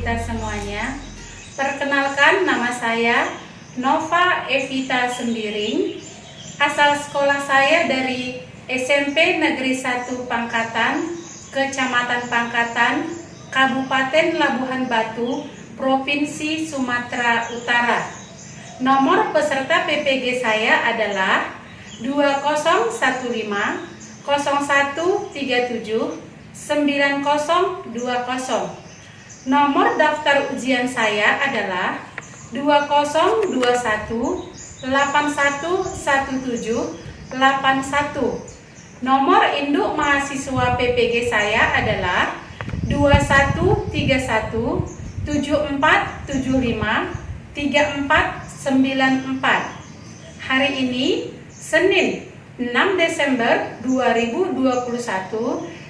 kita semuanya. Perkenalkan, nama saya Nova Evita Sembiring. Asal sekolah saya dari SMP Negeri 1 Pangkatan, Kecamatan Pangkatan, Kabupaten Labuhan Batu, Provinsi Sumatera Utara. Nomor peserta PPG saya adalah 2015 0137 9020. Nomor daftar ujian saya adalah 2021 8117 81. Nomor induk mahasiswa PPG saya adalah 2131 7475 3494. Hari ini Senin 6 Desember 2021,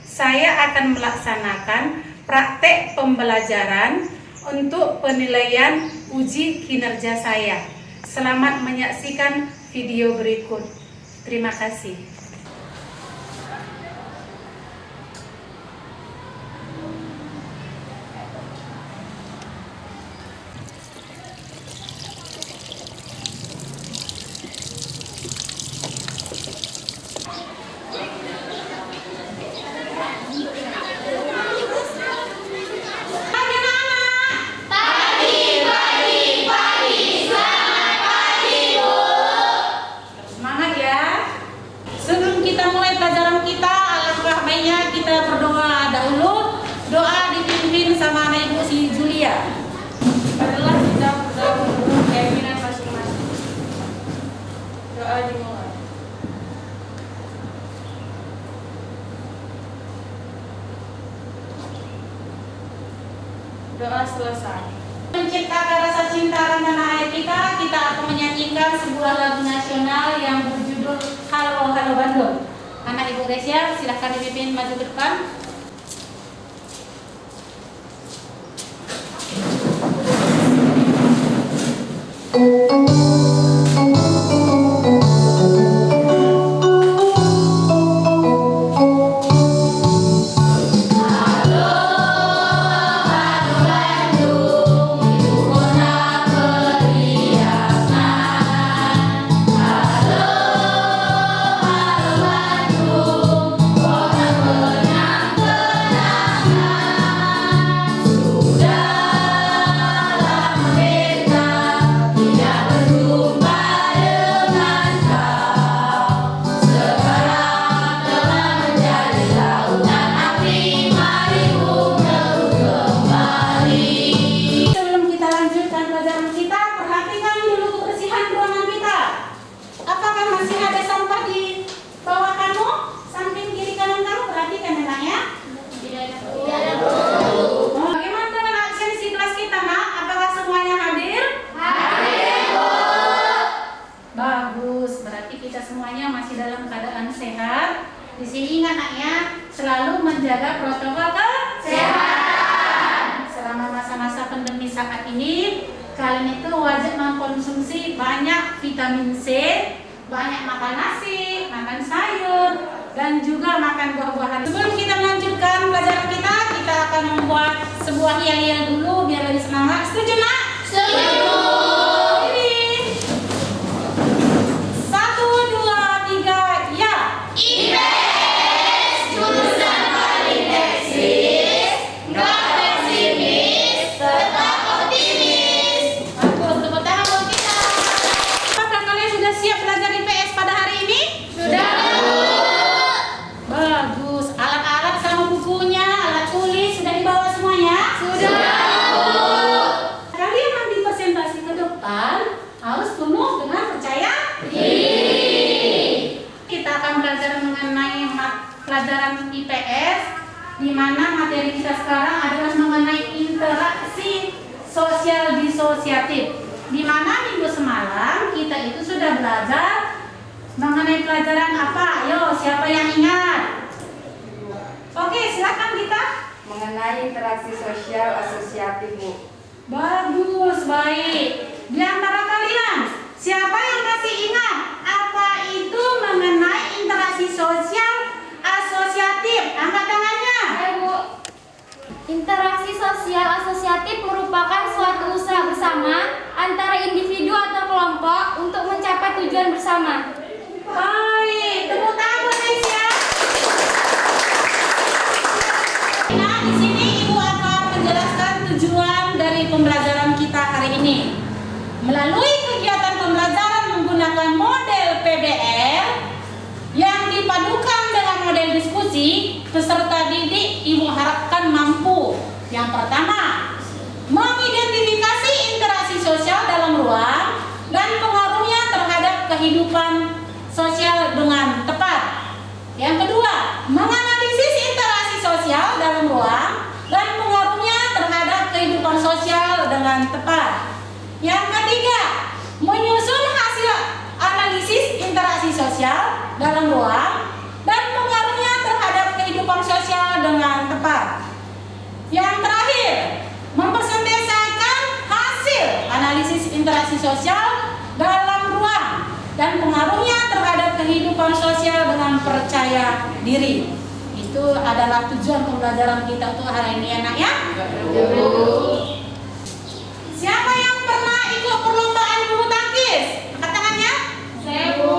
saya akan melaksanakan praktek pembelajaran untuk penilaian uji kinerja saya. Selamat menyaksikan video berikut. Terima kasih. Kita berdoa dahulu. Doa dipimpin sama Anak Ibu si Julia. Adalah kita berdoa keinginan masing-masing. Doa dimulai. Doa selesai. Menciptakan rasa cinta tanah air kita akan menyanyikan sebuah lagu nasional yang berjudul Halo Halo Bandung. Anak Ibu Gresia, silahkan dipimpin maju ke depan. Semuanya masih dalam keadaan sehat. Di sini ingat anaknya selalu menjaga protokol kesehatan. Selama masa-masa pandemi saat ini, kalian itu wajib mengkonsumsi banyak vitamin C, banyak makan nasi, makan sayur, dan juga makan buah-buahan. Sebelum kita melanjutkan pelajaran kita akan membuat sebuah yel-yel dulu biar lebih semangat. Setuju, Nak? Setuju. Pelajaran IPS, di mana materi kita sekarang adalah mengenai interaksi sosial disosiatif. Di mana minggu semalam kita itu sudah belajar mengenai pelajaran apa? Ayo, siapa yang ingat? Oke, silakan kita. Mengenai interaksi sosial asosiatif, Bu. Bagus, baik. Di antara kalian, siapa yang masih ingat apa itu mengenai interaksi sosial asosiatif? Angkat tangannya. Interaksi sosial asosiatif tujuan bersama. Baik, tepuk tangan guys ya. Nah, di sini Ibu akan menjelaskan tujuan dari pembelajaran kita hari ini. Melalui kegiatan pembelajaran menggunakan model PBL yang dipadukan dengan model diskusi, peserta didik Ibu harapkan mampu. Yang pertama, mengidentifikasi interaksi sosial dalam ruang dan pengaruhnya terhadap kehidupan sosial dengan tepat. Yang kedua, menganalisis interaksi sosial dalam ruang dan pengaruhnya terhadap kehidupan sosial dengan tepat. Yang ketiga, menyusun hasil analisis interaksi sosial dalam ruang dan pengaruhnya terhadap kehidupan sosial dengan tepat. Yang terakhir, mempersentasekan hasil analisis interaksi sosial dalam ruang dan pengaruhnya terhadap kehidupan sosial dengan percaya diri. Itu adalah tujuan pembelajaran kita untuk hari ini, anak ya. Siapa yang pernah ikut perlombaan bulu tangkis? Angkat tangannya. Saya, Bu.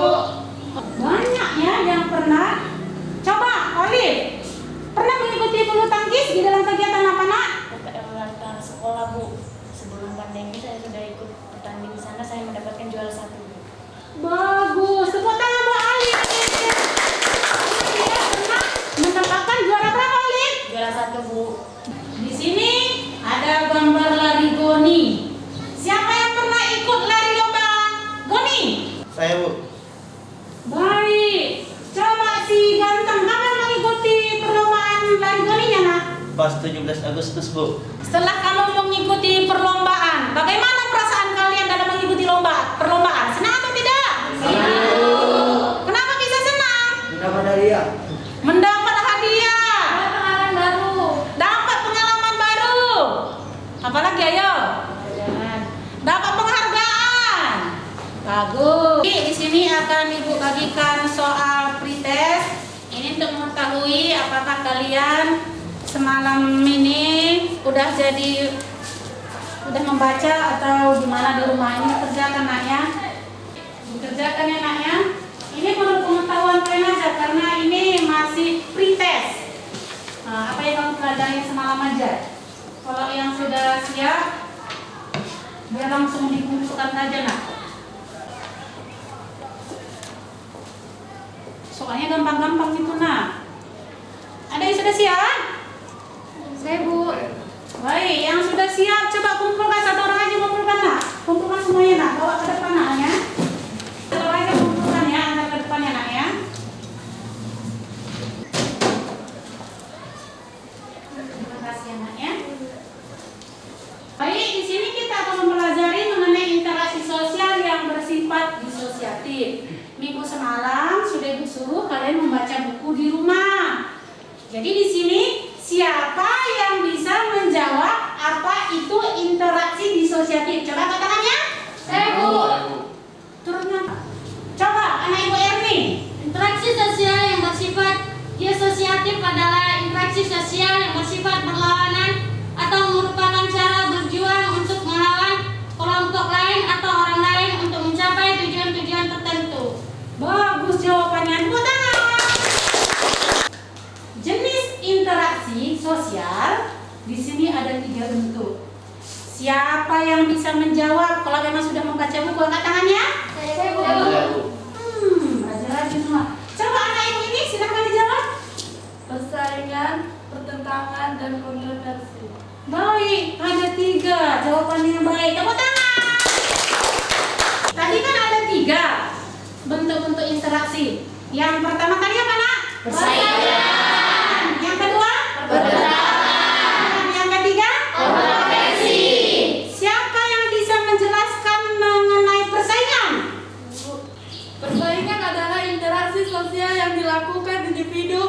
Banyak ya yang pernah. Coba, Olive. Pernah mengikuti bulu tangkis di dalam kegiatan apa, Nak? PPL ulang tahun sekolah, Bu. Sebelum pandemi saya sudah ikut bertanding di sana, saya mendapatkan juara 1, Bu. Bagus. Tepuk tangan buat Olive. Dia pernah mendapatkan juara berapa, Olive? Juara 1, Bu. Di sini ada gambar lari goni. Siapa yang pernah ikut lari lomba goni? Saya, Bu. Baik. Coba si ganteng, kapan mengikuti perlombaan lari goninya, Nak? Pas 17 Agustus, Bu. Setelah kamu mengikuti perlombaan, bagaimana perasaan kalian dalam mengikuti perlombaan? Senang atau tidak? Senang. Kenapa bisa senang? Mendapat hadiah. Mendapat hadiah. Pengalaman baru. Dapat pengalaman baru. Apalagi ayo? Dapat penghargaan. Bagus. Di sini akan Ibu bagikan soal pretest. Ini untuk mengetahui apakah kalian semalam ini udah membaca atau gimana di rumah ini kerjakan, Nak ya. Dikerjakan ya, Nak ya. Ini perlu pengetahuan kalian aja karena ini masih pretest. Nah, apa yang kamu pelajari semalam aja. Kalau yang sudah siap, biar langsung dikumpulkan saja, Nak. Soalnya gampang-gampang gitu, Nak. Ada yang sudah siap? Saya, Bu. Baik, yang sudah siap coba kumpulkan, satu orang aja kumpulkan, Nak. Kumpulkan semuanya, Nak. Bawa ke depan, Nak ya. Satu orang aja kumpulkan ya, antar ke depan ya, Nak ya. Terima kasih ya, Nak ya. Baik, di sini kita akan mempelajari mengenai interaksi sosial yang bersifat disosiatif. Minggu semalam sudah Ibu suruh kalian membaca buku di rumah. Jadi di sini siapa yang bisa menjawab apa itu interaksi disosiatif? Coba angkat tangannya. Saya, Bu. Turunnya. Coba anak Ibu Erni. Interaksi sosial yang bersifat disosiatif adalah interaksi sosial yang bersifat berlawanan atau merupakan cara berjuang untuk melawan kelompok lain atau orang lain untuk mencapai tujuan-tujuan tertentu. Bagus jawabannya. Tepuk tangan. Jenis interaksi sosial di sini ada 3 bentuk. Siapa yang bisa menjawab? Kalau memang sudah membaca buku, angkat tangannya. Saya, Bu. Saya, Bu. Rajin-rajin semua. Coba anak Ibu ini silahkan dijawab. Persaingan, pertentangan, dan kontroversi. Baik, ada 3 jawabannya yang baik. Tepuk tangan. Tadi kan ada 3 bentuk-bentuk interaksi. Yang pertama tadi apa, Nak? Persaingan. Yang kedua? Pertentangan. Yang ketiga? Kontroversi. Siapa yang bisa menjelaskan mengenai persaingan? Persaingan adalah interaksi sosial yang dilakukan individu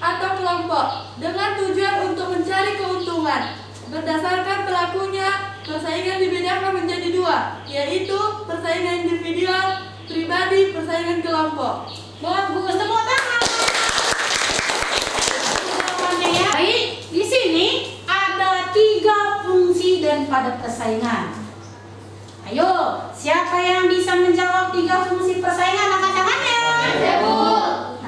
atau kelompok dengan tujuan untuk mencari keuntungan. Berdasarkan pelakunya, persaingan dibedakan menjadi 2, yaitu persaingan individual, pribadi, persaingan kelompok. Bagus, tepuk tangan. Jawabannya ya. Baik, di sini ada 3 fungsi daripada persaingan. Ayo, siapa yang bisa menjawab 3 fungsi persaingan? Angkat tangannya.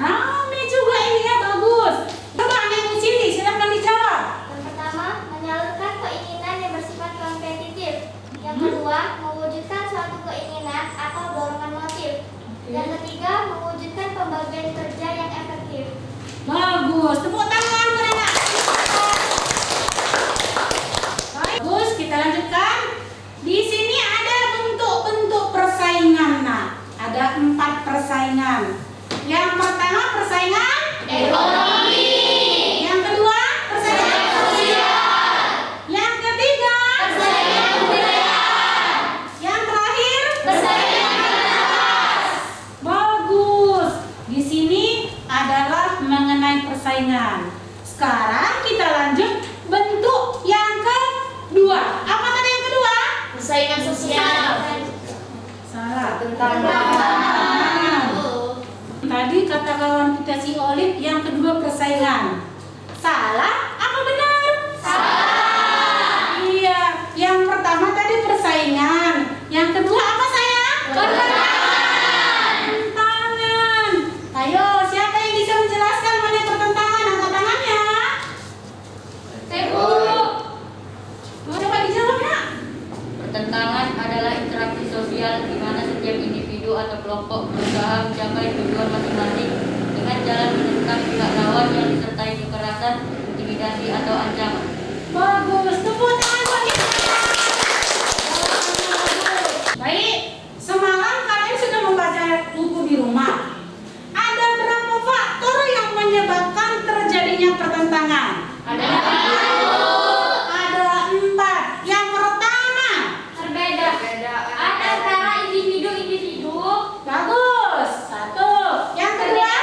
Rame juga ini ya, bagus. Coba Ibu Cindy, silakan dijawab. Yang pertama, menyalurkan keinginan yang bersifat kompetitif. Yang kedua, mewujudkan suatu keinginan atau dorongan motif. Yang ketiga, mewujudkan pembagian kerja yang efektif. Bagus, tepuk tangan Brenda. Bagus, kita lanjutkan. Di sini ada bentuk-bentuk persaingan. Nah, ada 4 persaingan. Yang pertama persaingan ekonomi. Yang kedua persaingan sosial. Yang ketiga persaingan budaya. Yang terakhir persaingan kelas. Bagus. Di sini adalah mengenai persaingan. Sekarang kita lanjut bentuk yang kedua. Apa tadi yang kedua? Persaingan sosial. Salah. Pertentangan. Tadi kata kawan kita si Olive yang kedua persaingan. Salah? Apa benar? Salah. Iya. Yang pertama tadi persaingan. Yang kedua apa sayang? Pertentangan. Ayo, siapa yang bisa menjelaskan mana pertentangan? Angkat tangannya. Coba dijawab ya. Pertentangan adalah interaksi sosial di mana setiap individu atau kelompok berusaha mencapai tujuan masing-masing dengan jalan menentang pihak lawan yang disertai kekerasan, intimidasi atau ancaman. Bagus, tepuk tangan buat kita. Baik, semalam kalian sudah membaca buku di rumah. Ada berapa faktor yang menyebabkan terjadinya pertentangan? Ada 4. Yang pertama, Perbedaan antara individu-individu. bagus. 1. Yang kedua,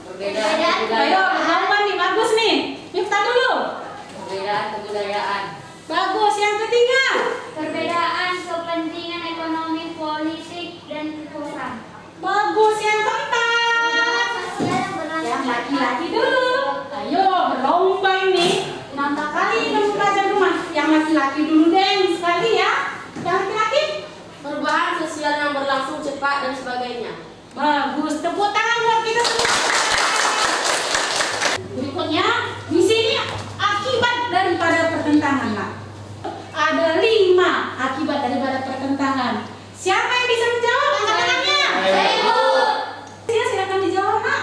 Perbedaan ayo kebudayaan. berlomba nih, bagus nih. Miftah dulu. Perbedaan kebudayaan. Bagus. Yang ketiga, Perbedaan kepentingan ekonomi, politik, dan kekuasaan. bagus. Yang keempat, Sosial yang berlangsung yang laki-laki dulu. Ayo berlomba ini. Nampak kali membaca rumah. Yang laki-laki dulu deh sekali ya. Yang laki-laki. Perubahan sosial yang berlangsung cepat dan sebagainya. Bagus. Tepuk tangan buat kita semua. Berikutnya di sini akibat daripada pertentangan. Nak. Ada 5 akibat daripada pertentangan. Siapa yang bisa menjawab? Angkat tangannya. Ya, silakan dijawab, Nak.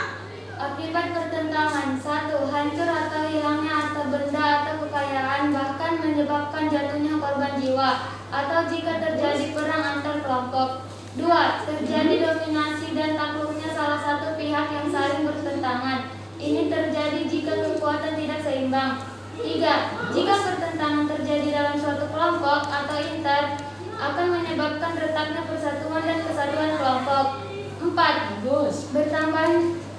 Akibat pertentangan: 1. Hancur atau hilangnya harta benda atau kekayaan, bahkan menyebabkan jatuhnya korban jiwa, atau jika terjadi perang antar kelompok. 2. Terjadi dominasi dan takluknya salah satu pihak yang saling bertentangan. Ini terjadi jika kekuatan tidak seimbang. 3. Jika pertentangan terjadi dalam suatu kelompok atau inter, akan menyebabkan retaknya persatuan dan kesatuan kelompok. 4.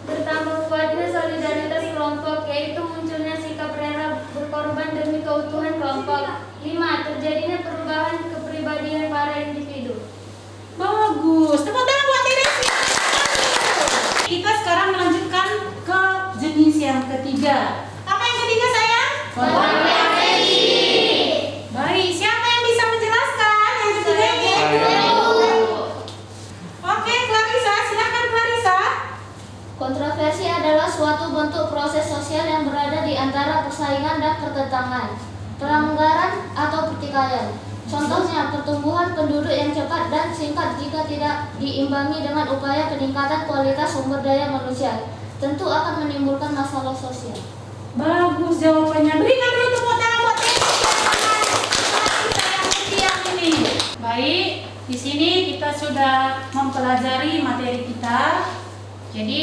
Bertambah kuatnya solidaritas kelompok, yaitu munculnya sikap rela berkorban demi keutuhan kelompok. 5. Terjadinya perubahan kepribadian para individu. Bagus. Tepuk tangan buat Teresi. Kita sekarang melanjutkan ke jenis yang ketiga. Apa yang ketiga sayang? Kompetensi. Baik, siapa yang bisa menjelaskan yang ketiga ini? Oke, Clarissa, silakan Clarissa. Kontroversi adalah suatu bentuk proses sosial yang berada di antara persaingan dan pertentangan, pelanggaran atau pertikaian. Contohnya, pertumbuhan penduduk yang cepat dan singkat jika tidak diimbangi dengan upaya peningkatan kualitas sumber daya manusia, tentu akan menimbulkan masalah sosial. Bagus jawabannya. Berikan dulu tepuk tangan buat Teresi yang ini. Baik, di sini kita sudah mempelajari materi kita. Jadi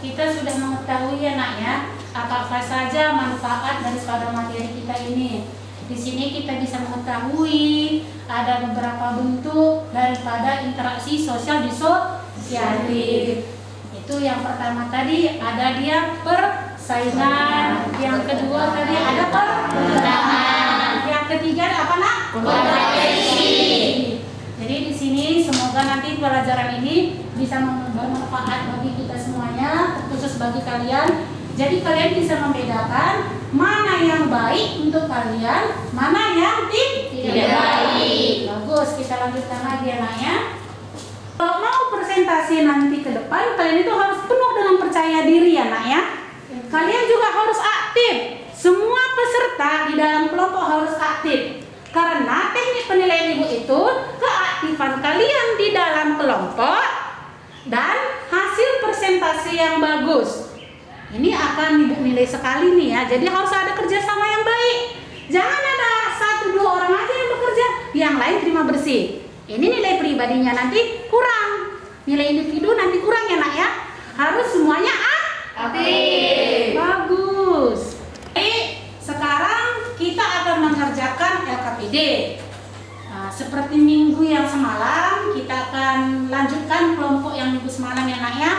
kita sudah mengetahui ya Nak ya, apa saja manfaat daripada materi kita ini. Di sini kita bisa mengetahui ada beberapa bentuk daripada interaksi sosial disosiatif. Itu yang pertama tadi ada dia persaingan, yang kedua tadi ada pertentangan, yang ketiga apa Nak? Kompetensi. Jadi di sini semoga nanti pelajaran ini bisa bermanfaat bagi kita semuanya, khusus bagi kalian. Jadi kalian bisa membedakan mana yang baik untuk kalian, mana yang tidak baik. Bagus, kita lanjutkan lagi ya nak ya. Kalau mau presentasi nanti ke depan, kalian itu harus penuh dengan percaya diri ya nak ya. Kalian juga harus aktif. Semua peserta di dalam kelompok harus aktif. Karena teknik penilaian ibu itu keaktifan kalian di dalam kelompok dan hasil presentasi yang bagus. Ini akan ibu nilai sekali nih ya. Jadi harus ada kerjasama yang baik. Jangan ada 1-2 orang aja yang bekerja, yang lain terima bersih. Ini nilai pribadinya nanti kurang, nilai individu nanti kurang ya nak ya. Harus semuanya aktif. Bagus. Sekarang kita akan mengerjakan LKPD. Nah, seperti minggu yang semalam, kita akan lanjutkan kelompok yang minggu semalam ya nak ya.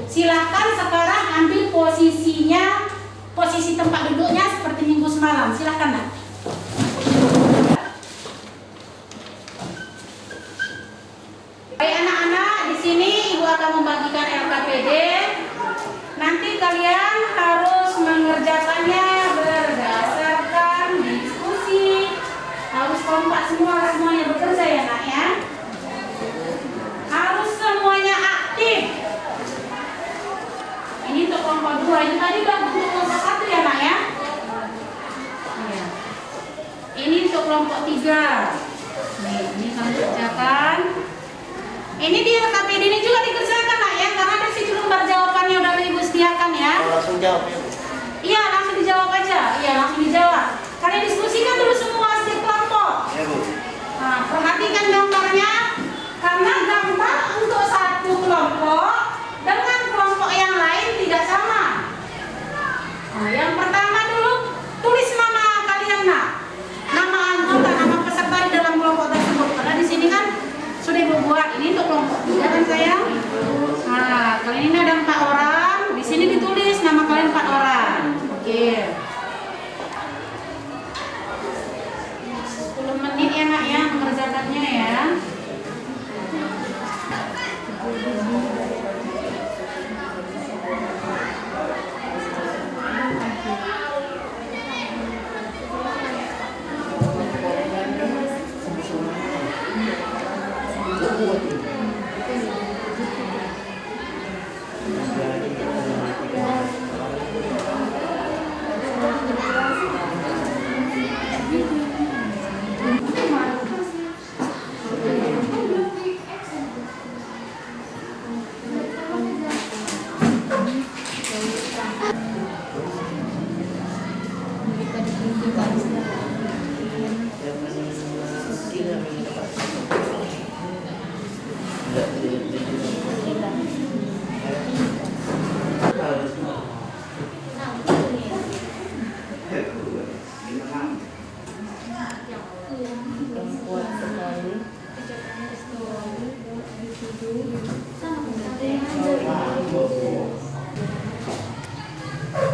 Silakan sekarang ambil posisinya, posisi tempat duduknya seperti minggu semalam. Silakan nak. Baik anak-anak, di sini ibu akan membagikan LKPD. Nanti kalian harus mengerjakannya berdasarkan diskusi. Harus kompak semuanya bekerja ya nak ya. Harus semuanya aktif. Ini untuk kelompok 2, ini tadi udah untuk kelompok 1 ya nak ya. Iya. Ini untuk kelompok 3. Nih, ini kalian kerjakan. Ini di LKPD ini juga dikerjakan nak ya, karena ada situ lembar jawabannya udah ibu sediakan ya. Langsung jawab ya Bu. Iya, langsung dijawab aja. Iya, langsung dijawab. Kalian diskusikan dulu semua setiap kelompok. Ya Bu. Nah, perhatikan gambarnya, karena gambar untuk satu kelompok dengan kelompok yang lain tidak sama. Nah, yang pertama dulu tulis nama kalian nak, nama anggota, nama peserta di dalam kelompok tersebut. Karena di sini kan sudah ibu buat ini untuk kelompok 3 kan sayang. Nah, kalian ini ada 4 orang, di sini ditulis nama kalian 4 orang. Oke. 10 menit ya nak ya mengerjakannya ya.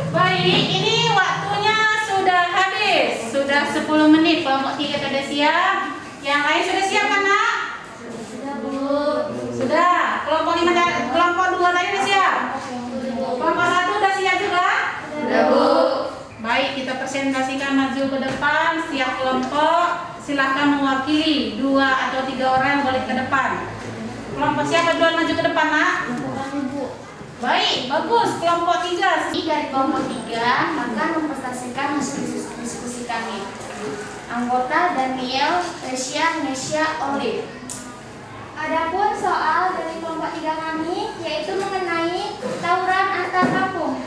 Baik, ini waktunya sudah habis. Sudah 10 menit. Kelompok 3 sudah siap. Yang lain sudah siap kan nak? Sudah Bu. Sudah. Kelompok 5, kelompok 2 tadi sudah siap? Kelompok 1 sudah siap juga? Sudah Bu. Baik, kita presentasikan maju ke depan. Setiap kelompok silakan mewakili 2 atau 3 orang boleh ke depan. Kelompok siapa duluan maju ke depan nak? Baik, bagus. Kelompok 3. Dari kelompok 3 akan mempresentasikan hasil diskusi kami. Anggota Daniel, Resya, Nesya, Olive. Adapun soal dari kelompok 3 kami yaitu mengenai tawuran antar kampung.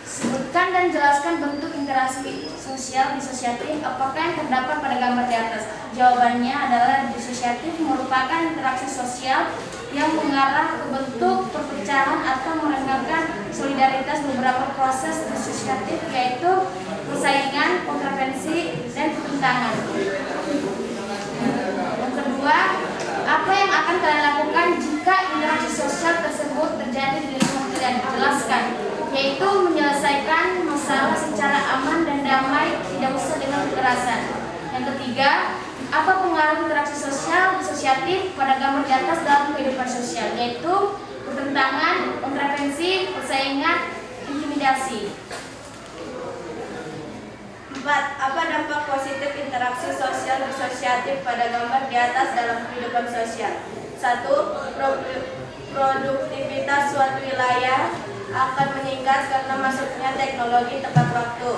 Sebutkan dan jelaskan bentuk interaksi sosial disosiatif apakah yang terdapat pada gambar di atas. Jawabannya adalah disosiatif merupakan interaksi sosial yang mengarah ke bentuk perpecahan atau merenggarkan solidaritas beberapa proses disosiatif yaitu persaingan, kontravensi, dan pertentangan. Yang kedua, apa yang akan kalian lakukan jika interaksi sosial tersebut terjadi di lingkungan kalian? Jelaskan, yaitu menyelesaikan masalah secara aman dan damai, tidak usah dengan kekerasan. Yang ketiga, apa pengaruh interaksi sosial disosiatif pada gambar di atas dalam kehidupan sosial, yaitu pertentangan, kontravensi, persaingan, intimidasi. 4. Apa dampak positif interaksi sosial disosiatif pada gambar di atas dalam kehidupan sosial? 1. Produktivitas suatu wilayah akan meningkat karena masuknya teknologi tepat waktu.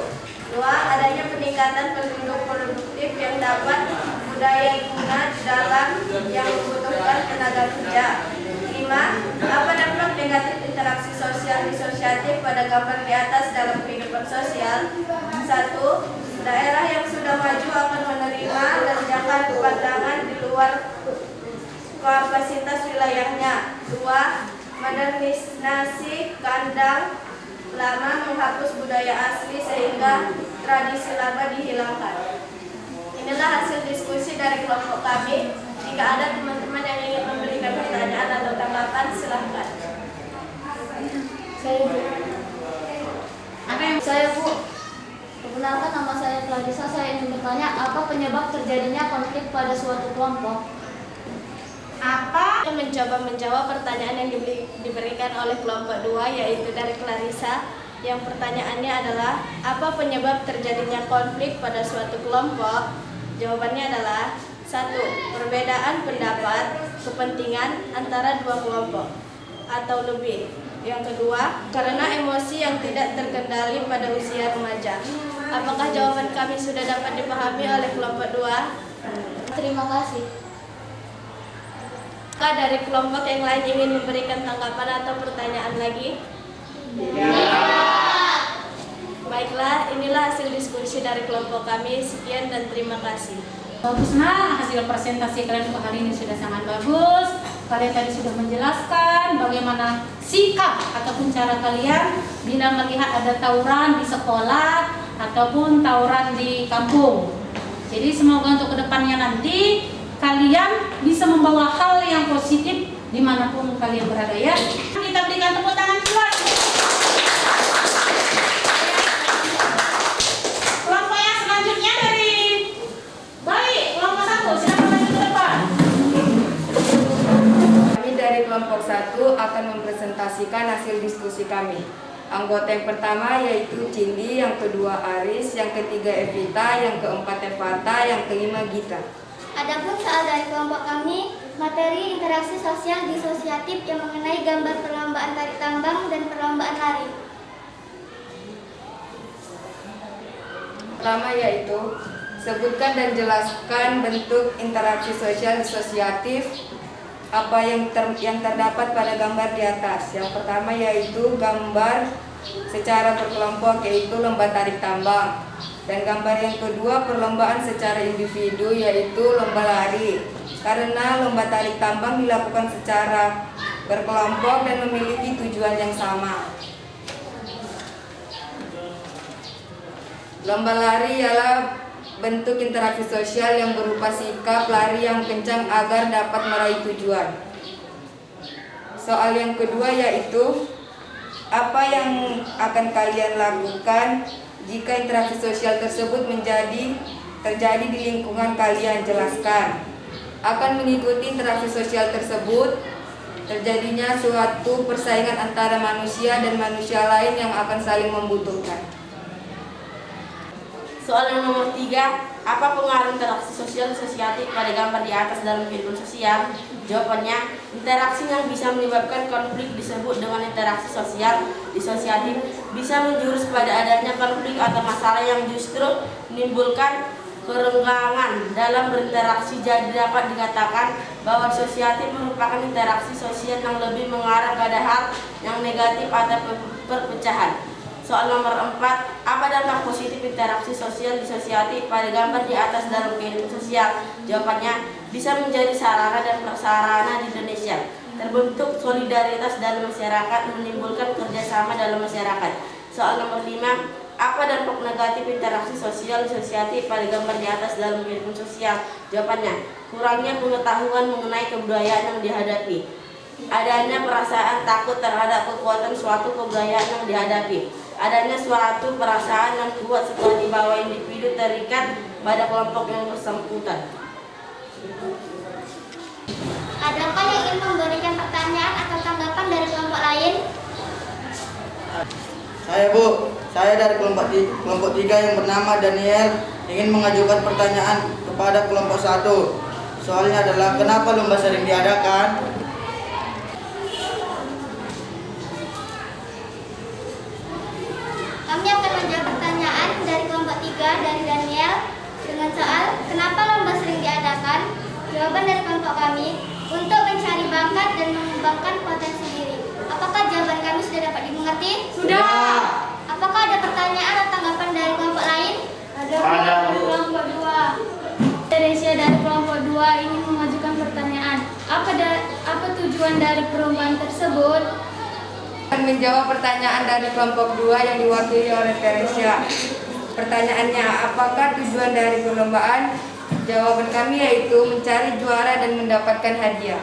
2. Adanya peningkatan penduduk produktif yang dapat budaya guna di dalam yang membutuhkan tenaga kerja. 5. Apa dampak negatif interaksi sosial disosiatif pada gambar di atas dalam kehidupan sosial? 1. Daerah yang sudah maju akan menerima lonjakan pandangan di luar kapasitas wilayahnya. 2. Modernisasi kandang lama menghapus budaya asli sehingga tradisi lama dihilangkan. Inilah hasil diskusi dari kelompok kami. Jika ada teman-teman yang ingin memberikan pertanyaan atau tanggapan, silahkan. Saya Bu. Perkenalkan, nama saya Clarissa. Saya ingin bertanya, apa penyebab terjadinya konflik pada suatu kelompok? Apa? Saya mencoba menjawab pertanyaan yang diberikan oleh kelompok 2, yaitu dari Clarissa. Yang pertanyaannya adalah, apa penyebab terjadinya konflik pada suatu kelompok? Jawabannya adalah 1. Perbedaan pendapat, kepentingan antara dua kelompok atau lebih. Yang kedua, karena emosi yang tidak terkendali pada usia remaja. Apakah jawaban kami sudah dapat dipahami oleh kelompok 2? Terima kasih. Apakah dari kelompok yang lain ingin memberikan tanggapan atau pertanyaan lagi? Baiklah, inilah hasil diskusi dari kelompok kami. Sekian dan terima kasih. Bagus Nak, hasil presentasi kalian untuk hari ini sudah sangat bagus. Kalian tadi sudah menjelaskan bagaimana sikap ataupun cara kalian bila melihat ada tawuran di sekolah ataupun tawuran di kampung. Jadi semoga untuk kedepannya nanti kalian bisa membawa hal yang positif dimanapun kalian berada ya. Kita berikan tepuk tangan kuat. Kelompok yang selanjutnya dari baik, kelompok 1, silakan maju ke depan. Kami dari kelompok 1 akan mempresentasikan hasil diskusi kami. Anggota yang pertama yaitu Cindy, yang kedua Aris, yang ketiga Evita, yang keempat Evata, yang kelima Gita. Adapun soal dari kelompok kami, materi interaksi sosial disosiatif yang mengenai gambar perlombaan tarik tambang dan perlombaan lari. Pertama yaitu sebutkan dan jelaskan bentuk interaksi sosial disosiatif apa yang terdapat pada gambar di atas. Yang pertama yaitu gambar secara berkelompok, yaitu lomba tarik tambang. Dan gambar yang kedua perlombaan secara individu, yaitu lomba lari. Karena lomba tarik tambang dilakukan secara berkelompok dan memiliki tujuan yang sama. Lomba lari ialah bentuk interaksi sosial yang berupa sikap lari yang kencang agar dapat meraih tujuan. Soal yang kedua yaitu, apa yang akan kalian lakukan jika interaksi sosial tersebut terjadi di lingkungan kalian? Jelaskan. Akan mengikuti interaksi sosial tersebut terjadinya suatu persaingan antara manusia dan manusia lain yang akan saling membutuhkan. Soal yang nomor 3, apa pengaruh interaksi sosial disosiatif pada gambar di atas dalam kehidupan sosial? Jawabannya, interaksi yang bisa menyebabkan konflik disebut dengan interaksi sosial disosiatif, bisa menjurus pada adanya konflik atau masalah yang justru menimbulkan kerenggangan dalam berinteraksi. Jadi dapat dikatakan bahwa disosiatif merupakan interaksi sosial yang lebih mengarah pada hal yang negatif atau perpecahan. Soal nomor 4, apa dampak positif interaksi sosial disosiatif pada gambar di atas dalam kehidupan sosial? Jawabannya, bisa menjadi sarana dan prasarana di Indonesia. Terbentuk solidaritas dalam masyarakat, menimbulkan kerjasama dalam masyarakat. Soal nomor 5, apa dampak negatif interaksi sosial disosiatif pada gambar di atas dalam kehidupan sosial? Jawabannya, kurangnya pengetahuan mengenai kebudayaan yang dihadapi. Adanya perasaan takut terhadap kekuatan suatu kebudayaan yang dihadapi. Adanya suatu perasaan yang kuat setelah dibawa individu terikat pada kelompok yang bersangkutan. Adakah yang ingin memberikan pertanyaan atau tanggapan dari kelompok lain? Saya Bu. Saya dari kelompok 3 yang bernama Daniel ingin mengajukan pertanyaan kepada kelompok 1. Soalnya adalah kenapa lomba sering diadakan? Kami akan menjawab pertanyaan dari kelompok 3 dari Daniel dengan soal kenapa lomba sering diadakan. Jawaban dari kelompok kami untuk mencari bakat dan mengembangkan potensi diri. Apakah jawaban kami sudah dapat dimengerti? Sudah. Apakah ada pertanyaan atau tanggapan dari kelompok lain? Ada dari kelompok 2. Teresia dari kelompok 2 ingin mengajukan pertanyaan. Apa tujuan dari perlombaan tersebut? Akan menjawab pertanyaan dari kelompok 2 yang diwakili oleh Teresia. Pertanyaannya, apakah tujuan dari perlombaan? Jawaban kami yaitu mencari juara dan mendapatkan hadiah.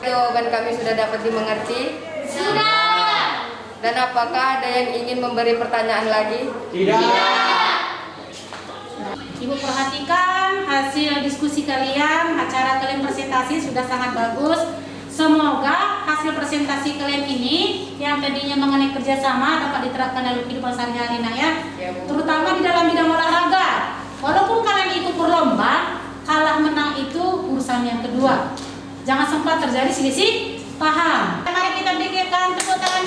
Jawaban kami sudah dapat dimengerti? Sudah. Dan apakah ada yang ingin memberi pertanyaan lagi? Ibu perhatikan hasil diskusi kalian, acara kalian presentasi sudah sangat bagus. Semoga hasil presentasi kalian ini yang tadinya mengenai kerjasama dapat diterapkan dalam kehidupan sehari-hari ya. Terutama di dalam bidang olahraga. Walaupun kalian ikut berlomba, kalah menang itu urusan yang kedua. Jangan sempat terjadi selisih paham. Mari kita berikan tepuk tangan.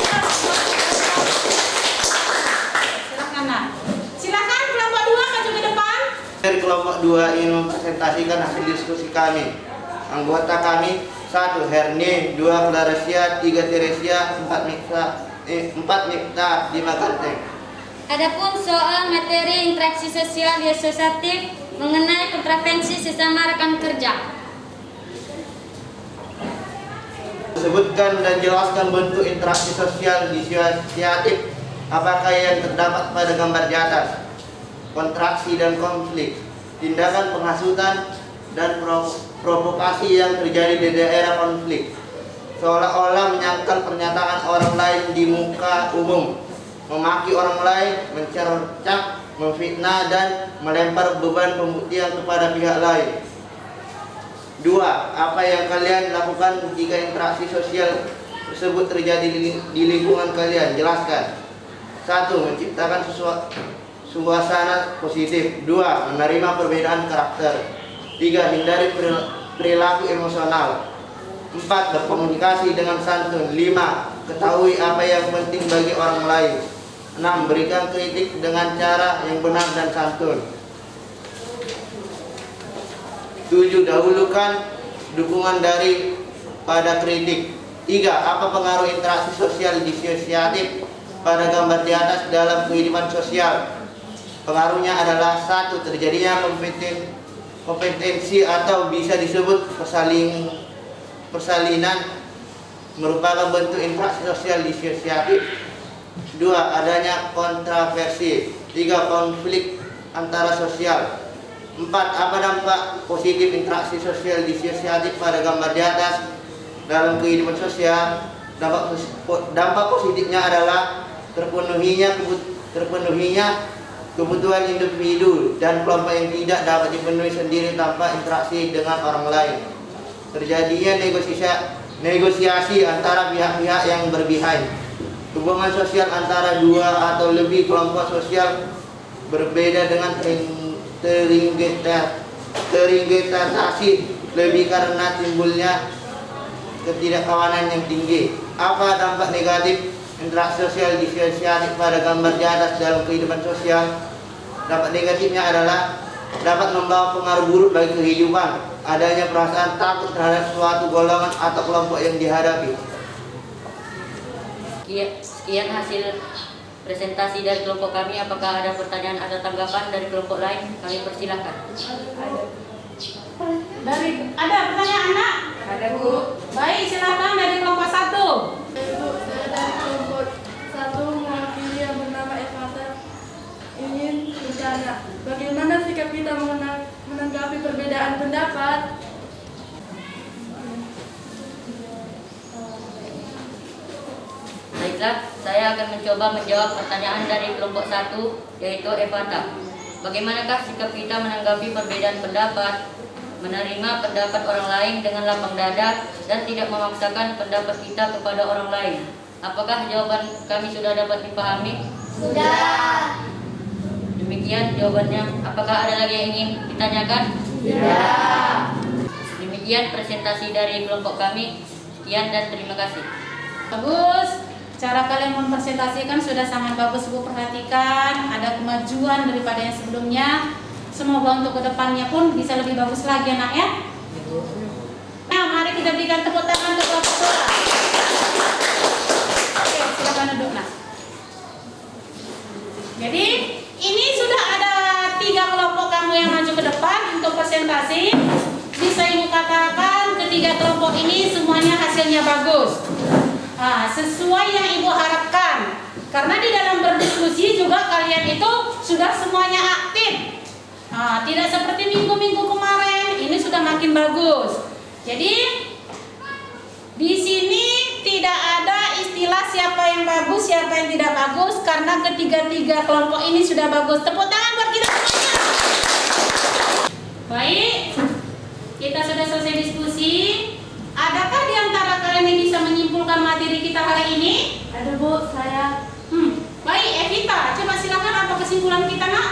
Silakan nak. Silakan kelompok 2 maju ke depan. Dari kelompok 2 ingin mempresentasikan hasil diskusi kami. Anggota kami 1. Herni, 2. Claresia, 3. Teresia, 4. Mikta, 5. Ganteng. Adapun soal materi interaksi sosial disosiatif mengenai kontravensi sesama rekan kerja. Sebutkan dan jelaskan bentuk interaksi sosial disosiatif apakah yang terdapat pada gambar di atas. Kontraksi dan konflik, tindakan penghasutan dan provokasi yang terjadi di daerah konflik, seolah-olah menyangkal pernyataan orang lain di muka umum, memaki orang lain, mencercah, memfitnah dan melempar beban pembuktian kepada pihak lain. 2. Apa yang kalian lakukan jika interaksi sosial tersebut terjadi di lingkungan kalian? Jelaskan. 1. Menciptakan suasana positif. 2. Menerima perbedaan karakter. 3. Hindari perilaku emosional. 4. Berkomunikasi dengan santun. 5. Ketahui apa yang penting bagi orang lain. 6. Berikan kritik dengan cara yang benar dan santun. 7. Dahulukan dukungan pada kritik. 3. Apa pengaruh interaksi sosial disosiatif pada gambar di atas dalam kehidupan sosial? Pengaruhnya adalah 1. Terjadinya kompetensi atau bisa disebut persalinan merupakan bentuk interaksi sosial disosiatif. 2. Adanya kontroversi. 3. Konflik antara sosial. 4. Apa dampak positif interaksi sosial disosiatif pada gambar di atas dalam kehidupan sosial? Dampak positifnya adalah terpenuhinya kebutuhan individu dan kelompok yang tidak dapat dipenuhi sendiri tanpa interaksi dengan orang lain. Terjadinya negosiasi antara pihak-pihak yang berpihak. Hubungan sosial antara 2 atau lebih kelompok sosial berbeda dengan terintegrasi lebih karena timbulnya ketidakkawanan yang tinggi. Apa dampak negatif interaksi sosial disosiatif pada gambar di atas dalam kehidupan sosial? Dampak negatifnya adalah dapat membawa pengaruh buruk bagi kehidupan, adanya perasaan takut terhadap suatu golongan atau kelompok yang dihadapi. Sekian hasil presentasi dari kelompok kami. Apakah ada pertanyaan atau tanggapan dari kelompok lain? Kami persilahkan. Ada pertanyaan nak? Ada, Bu. Baik, silakan dari kelompok 1. Saya dari kelompok 1 mewakili yang bernama Evata ingin bertanya, bagaimana sikap kita menanggapi perbedaan pendapat? Baiklah, saya akan mencoba menjawab pertanyaan dari kelompok 1, yaitu Evata. Bagaimanakah sikap kita menanggapi perbedaan pendapat, menerima pendapat orang lain dengan lapang dada, dan tidak memaksakan pendapat kita kepada orang lain? Apakah jawaban kami sudah dapat dipahami? Sudah. Demikian jawabannya. Apakah ada lagi yang ingin ditanyakan? Tidak. Demikian presentasi dari kelompok kami. Sekian dan terima kasih. Bagus. Cara kalian mempresentasikan sudah sangat bagus, Bu. Perhatikan, ada kemajuan daripada yang sebelumnya. Semoga untuk kedepannya pun bisa lebih bagus lagi, anak ya. Nah, mari kita berikan tepuk tangan untuk kelompok dua. Oke, silakan duduk, Mas. Jadi, ini sudah ada 3 kelompok kamu yang maju ke depan untuk presentasi. Bisa Ibu katakan ketiga kelompok ini semuanya hasilnya bagus. Sesuai yang Ibu harapkan. Karena di dalam berdiskusi juga kalian itu sudah semuanya aktif. Tidak seperti minggu-minggu kemarin, ini sudah makin bagus. Jadi di sini tidak ada istilah siapa yang bagus, siapa yang tidak bagus, karena ketiga-tiga kelompok ini sudah bagus. Tepuk tangan buat kita semuanya. Baik, kita sudah selesai diskusi. Adakah di antara kalian yang bisa menyimpulkan materi kita hari ini? Ada Bu, saya. Baik, Evita, coba silakan apa kesimpulan kita, Nak?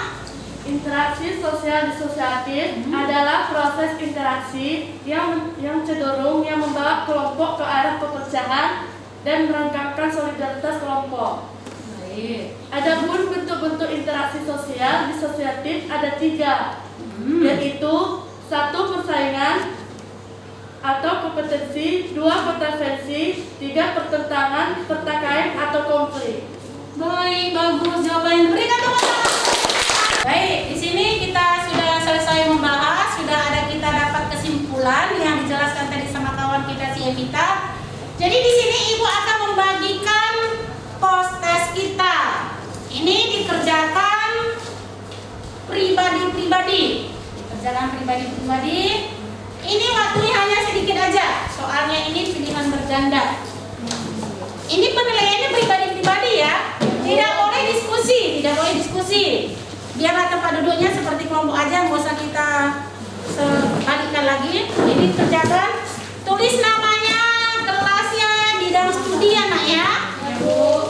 Interaksi sosial disosiatif adalah proses interaksi yang cenderung yang membawa kelompok ke arah pekerjaan dan merangkapkan solidaritas kelompok. Baik. Adapun bentuk-bentuk interaksi sosial disosiatif ada 3, yaitu 1 persaingan atau kompetensi, 2 intervensi, 3 pertentangan, pertikaian atau konflik. Baik, bagus jawabannya. Berikan tepuk tangan. Baik, di sini kita sudah selesai membahas, kita dapat kesimpulan yang dijelaskan tadi sama kawan kita si Evita. Jadi di sini Ibu akan membagikan post test kita. Ini dikerjakan pribadi-pribadi. Ini waktunya hanya sedikit aja. Soalnya ini pilihan berganda. Ini penilaiannya pribadi-pribadi ya. Tidak boleh diskusi. Biarlah tempat duduknya seperti kelompok aja, nggak usah kita balikkan lagi. Ini kerjakan, tulis namanya, kelasnya di dalam studi anak ya. Bu.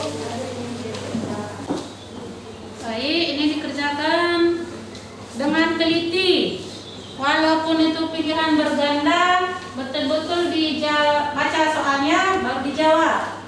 Baik, ini dikerjakan dengan teliti. Walaupun itu pilihan berganda, betul-betul baca soalnya baru dijawab.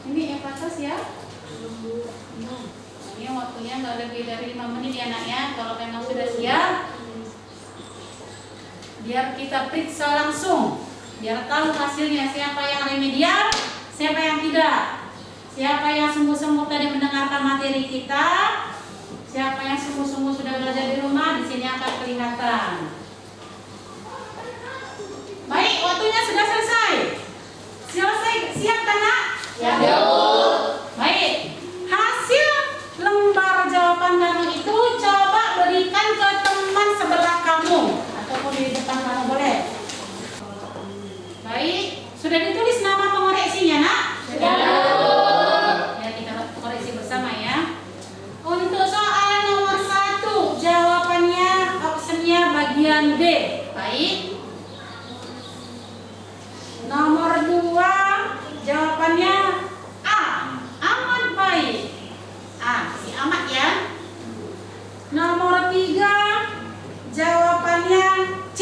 Ini evaluas ya. Ini waktunya nggak lebih dari 5 menit ya nak ya. Kalau memang sudah siap, biar kita periksa langsung, biar tahu hasilnya siapa yang remedial, siapa yang tidak, siapa yang sungguh-sungguh tadi mendengarkan materi kita, siapa yang sungguh-sungguh sudah belajar di rumah. Di sini akan kelihatan. Baik, waktunya sudah selesai. Siap kan nak? Ya, Bu. Baik. Hasil lembar jawaban kamu itu coba berikan ke teman sebelah kamu ataupun di depan kamu boleh. Baik. Sudah ditulis nama pengoreksinya, Nak? Sudah. Ya, kita koreksi bersama ya. Untuk soal nomor 1, jawabannya optionnya bagian B. Baik. Nomor 2, jawabannya A. Amat baik. Si amat ya. Nomor 3, jawabannya C.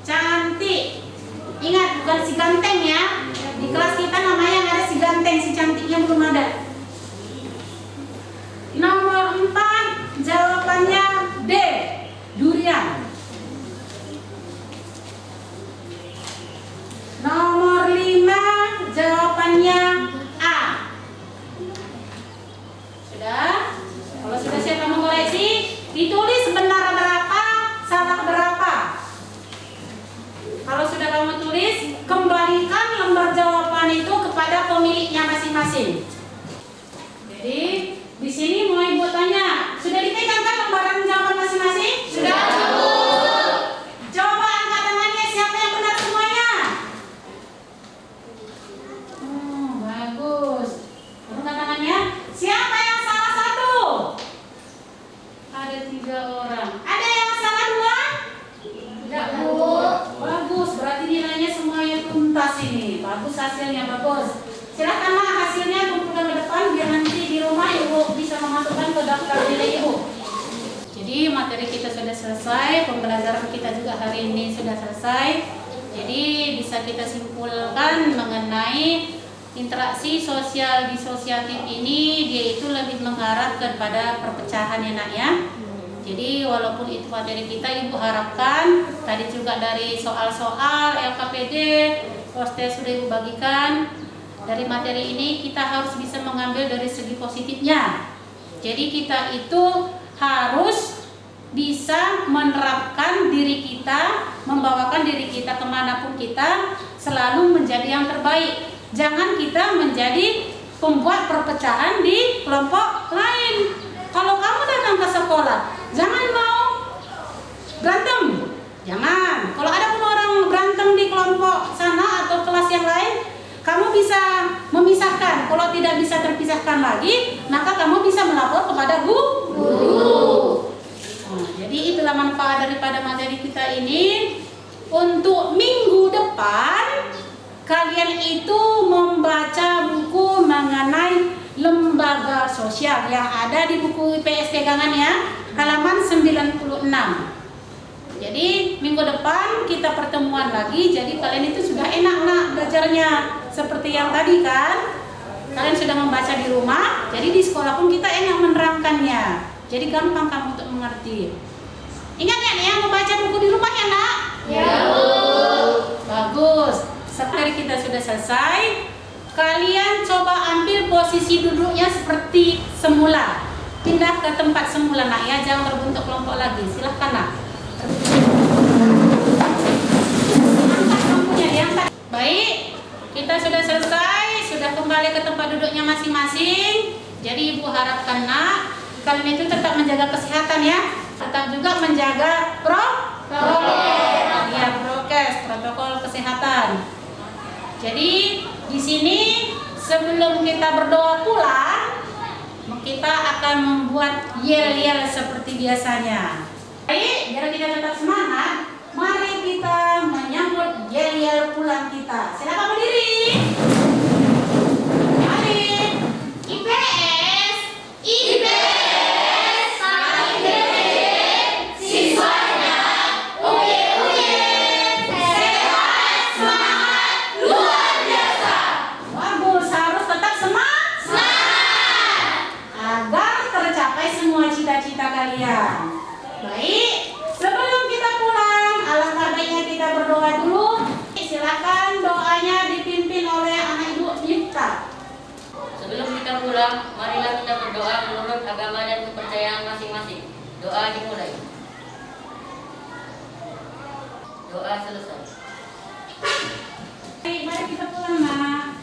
Cantik. Ingat, bukan si ganteng ya. Di kelas kita namanya nggak ada si ganteng, si cantiknya belum ada. Nomor 4, jawabannya D. Durian. Nomor 5, jawabannya A. Sudah? Kalau sudah siap kamu koreksi, ditulis benar berapa, salah berapa. daftar nilai Ibu. Jadi materi kita sudah selesai, pembelajaran kita juga hari ini sudah selesai. Jadi bisa kita simpulkan mengenai interaksi sosial disosiatif ini, dia itu lebih mengarah kepada perpecahan ya nak ya. Jadi walaupun itu materi kita, Ibu harapkan tadi juga dari soal-soal LKPD, postes sudah Ibu bagikan. Dari materi ini kita harus bisa mengambil dari segi positifnya. Jadi kita itu harus bisa menerapkan diri kita, membawakan diri kita kemanapun kita, selalu menjadi yang terbaik. Jangan kita menjadi pembuat perpecahan di kelompok lain. Kalau kamu datang ke sekolah, jangan mau berantem. Jangan. Kalau ada pun orang berantem di kelompok sana atau kelas yang lain, kamu bisa memisahkan. Kalau tidak bisa terpisahkan lagi, maka kamu bisa melapor kepada guru. Nah, jadi itulah manfaat daripada materi kita ini. Untuk minggu depan, kalian itu membaca buku mengenai lembaga sosial yang ada di buku IPS pegangan ya, halaman 96. Jadi minggu depan kita pertemuan lagi, jadi kalian itu sudah enak nak belajarnya seperti yang tadi kan. Kalian sudah membaca di rumah, jadi di sekolah pun kita enak menerangkannya. Jadi gampang kamu untuk mengerti. Ingat ya nih yang membaca buku di rumah ya nak? Ya Bu. Bagus. Setelah kita sudah selesai, kalian coba ambil posisi duduknya seperti semula. Pindah ke tempat semula nak ya, jangan berbentuk kelompok lagi. Silahkan nak. Angkat lampunya, diangkat. Baik, kita sudah selesai, sudah kembali ke tempat duduknya masing-masing. Jadi Ibu harapkan nak, kalian itu tetap menjaga kesehatan ya. Tetap juga menjaga prokes, protokol kesehatan. Jadi di sini sebelum kita berdoa pulang, kita akan membuat yel-yel seperti biasanya. Baik, biar kita tetap semangat, mari kita menyambut yel-yel pulang kita. Silakan berdiri. Mari. IPS, IPS, siswanya, uye, sehat, semangat, luar biasa. Bagus, harus tetap semangat agar tercapai semua cita-cita kalian. Baik, sebelum kita pulang, alangkah baiknya kita berdoa dulu. Silakan doanya dipimpin oleh anak Ibu Miftah. Sebelum kita pulang, marilah kita berdoa menurut agama dan kepercayaan masing-masing. Doa dimulai. Doa selesai. Baik, mari kita pulang nak.